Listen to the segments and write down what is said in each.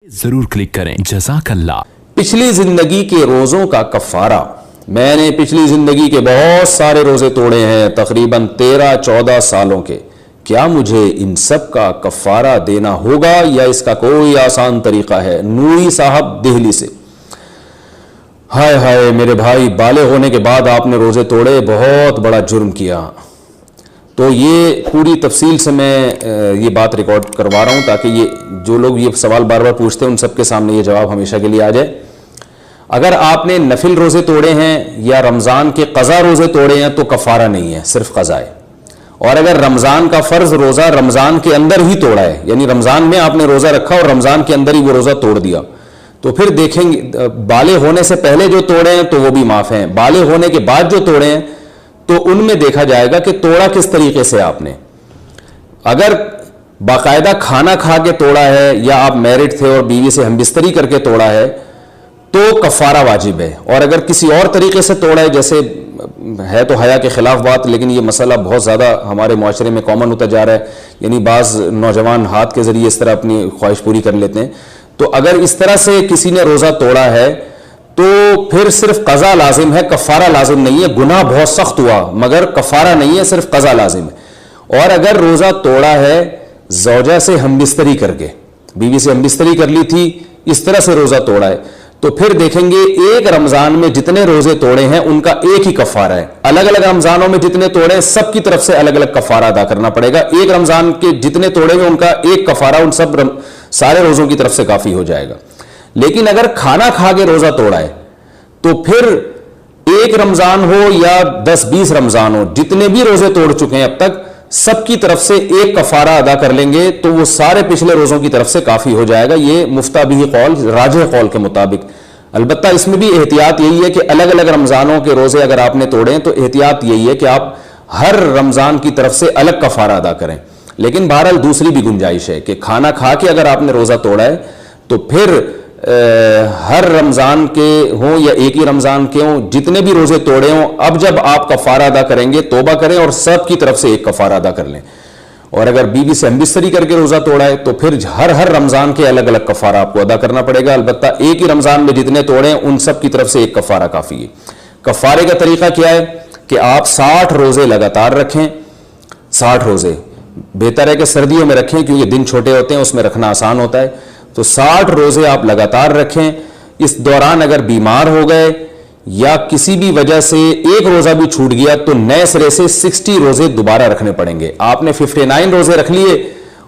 ضرور کلک کریں. جزاک اللہ. پچھلی زندگی کے روزوں کا کفارہ. میں نے پچھلی زندگی کے بہت سارے روزے توڑے ہیں، تقریباً 13-14 سالوں کے. کیا مجھے ان سب کا کفارہ دینا ہوگا یا اس کا کوئی آسان طریقہ ہے؟ نوری صاحب دہلی سے. ہائے ہائے میرے بھائی، بالغ ہونے کے بعد آپ نے روزے توڑے، بہت بڑا جرم کیا. تو یہ پوری تفصیل سے میں یہ بات ریکارڈ کروا رہا ہوں تاکہ یہ جو لوگ یہ سوال بار بار پوچھتے ہیں ان سب کے سامنے یہ جواب ہمیشہ کے لیے آ جائے. اگر آپ نے نفل روزے توڑے ہیں یا رمضان کے قضا روزے توڑے ہیں تو کفارہ نہیں ہے، صرف قضا ہے. اور اگر رمضان کا فرض روزہ رمضان کے اندر ہی توڑا ہے، یعنی رمضان میں آپ نے روزہ رکھا اور رمضان کے اندر ہی وہ روزہ توڑ دیا، تو پھر دیکھیں گے بالغ ہونے سے پہلے جو توڑے ہیں تو وہ بھی معاف ہیں، بالغ ہونے کے بعد جو توڑے ہیں تو ان میں دیکھا جائے گا کہ توڑا کس طریقے سے آپ نے. اگر باقاعدہ کھانا کھا کے توڑا ہے یا آپ میرڈ تھے اور بیوی سے ہم بستری کر کے توڑا ہے تو کفارہ واجب ہے. اور اگر کسی اور طریقے سے توڑا ہے، جیسے ہے تو حیا کے خلاف بات، لیکن یہ مسئلہ بہت زیادہ ہمارے معاشرے میں کامن ہوتا جا رہا ہے، یعنی بعض نوجوان ہاتھ کے ذریعے اس طرح اپنی خواہش پوری کر لیتے ہیں. تو اگر اس طرح سے کسی نے روزہ توڑا ہے تو پھر صرف قضا لازم ہے، کفارہ لازم نہیں ہے. گناہ بہت سخت ہوا مگر کفارہ نہیں ہے، صرف قضا لازم ہے. اور اگر روزہ توڑا ہے زوجہ سے ہم بستری کر کے، بیوی سے ہم بستری کر لی تھی، اس طرح سے روزہ توڑا ہے، تو پھر دیکھیں گے ایک رمضان میں جتنے روزے توڑے ہیں ان کا ایک ہی کفارہ ہے. الگ الگ رمضانوں میں جتنے توڑے ہیں سب کی طرف سے الگ الگ کفارہ ادا کرنا پڑے گا. ایک رمضان کے جتنے توڑے ہیں ان کا ایک کفارہ ان سب سارے روزوں کی طرف سے کافی ہو جائے گا. لیکن اگر کھانا کھا کے روزہ توڑا ہے تو پھر ایک رمضان ہو یا 10-20 رمضان ہو، جتنے بھی روزے توڑ چکے ہیں اب تک سب کی طرف سے ایک کفارہ ادا کر لیں گے تو وہ سارے پچھلے روزوں کی طرف سے کافی ہو جائے گا. یہ مفتابی قول، راجح قول کے مطابق. البتہ اس میں بھی احتیاط یہی ہے کہ الگ الگ رمضانوں کے روزے اگر آپ نے توڑے ہیں تو احتیاط یہی ہے کہ آپ ہر رمضان کی طرف سے الگ کفارہ ادا کریں. لیکن بہرحال دوسری بھی گنجائش ہے کہ کھانا کھا کے اگر آپ نے روزہ توڑا ہے تو پھر ہر رمضان کے ہوں یا ایک ہی رمضان کے ہوں، جتنے بھی روزے توڑے ہوں، اب جب آپ کفارہ ادا کریں گے توبہ کریں اور سب کی طرف سے ایک کفارہ ادا کر لیں. اور اگر بیوی سے ہم بستری کر کے روزہ توڑا ہے تو پھر ہر رمضان کے الگ الگ کفارہ آپ کو ادا کرنا پڑے گا. البتہ ایک ہی رمضان میں جتنے توڑے ہیں ان سب کی طرف سے ایک کفارہ کافی ہے. کفارے کا طریقہ کیا ہے کہ آپ 60 روزے لگاتار رکھیں. 60 روزے بہتر ہے کہ سردیوں میں رکھیں کیونکہ دن چھوٹے ہوتے ہیں، اس میں رکھنا آسان ہوتا ہے. تو 60 روزے آپ لگاتار رکھیں. اس دوران اگر بیمار ہو گئے یا کسی بھی وجہ سے ایک روزہ بھی چھوٹ گیا تو نئے سرے سے 60 روزے دوبارہ رکھنے پڑیں گے. آپ نے 59 روزے رکھ لیے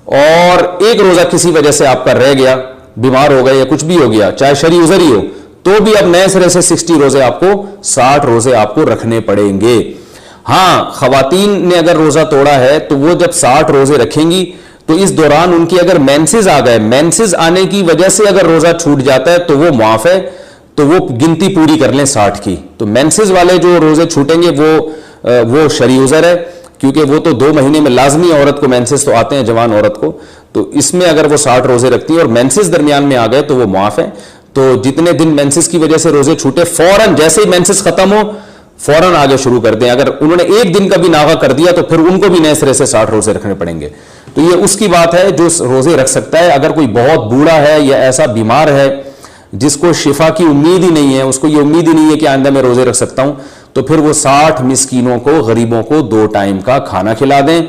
اور ایک روزہ کسی وجہ سے آپ کا رہ گیا، بیمار ہو گئے یا کچھ بھی ہو گیا، چاہے شرعی عذر ہی ہو، تو بھی اب نئے سرے سے 60 روزے آپ کو 60 روزے آپ کو رکھنے پڑیں گے. ہاں، خواتین نے اگر روزہ توڑا ہے تو وہ جب 60 روزے رکھیں گی تو اس دوران ان کی اگر مینسز آ گئے، مینسز آنے کی وجہ سے اگر روزہ چھوٹ جاتا ہے تو وہ معاف ہے، تو وہ گنتی پوری کر لیں 60 کی. تو مینسز والے جو روزے چھوٹیں گے وہ شرعی عذر ہے، کیونکہ وہ تو 2 مہینے میں لازمی عورت کو مینسز تو آتے ہیں، جوان عورت کو. تو اس میں اگر وہ 60 روزے رکھتی ہیں اور مینسز درمیان میں آ گئے تو وہ معاف ہے. تو جتنے دن مینسز کی وجہ سے روزے چھوٹے، فوراً جیسے ہی مینسز ختم ہو فوراً آگے شروع کر دیں. اگر انہوں نے ایک دن کا بھی ناغہ کر دیا تو پھر ان کو بھی نئے سرے سے 60 روزے رکھنے پڑیں گے. تو یہ اس کی بات ہے جو روزے رکھ سکتا ہے. اگر کوئی بہت بوڑھا ہے یا ایسا بیمار ہے جس کو شفا کی امید ہی نہیں ہے، اس کو یہ امید ہی نہیں ہے کہ آئندہ میں روزے رکھ سکتا ہوں، تو پھر وہ 60 مسکینوں کو، غریبوں کو 2 ٹائم کا کھانا کھلا دیں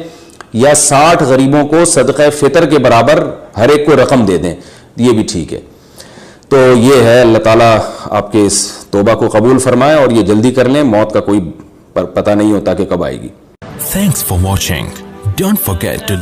یا 60 غریبوں کو صدقہ فطر کے برابر ہر ایک کو رقم دے دیں. یہ بھی ٹھیک ہے. تو یہ ہے. اللہ تعالیٰ آپ کے اس توبہ کو قبول فرمائے اور یہ جلدی کر لیں، موت کا کوئی پتہ نہیں ہوتا کہ کب آئے گی. Thanks for watching. Don't forget to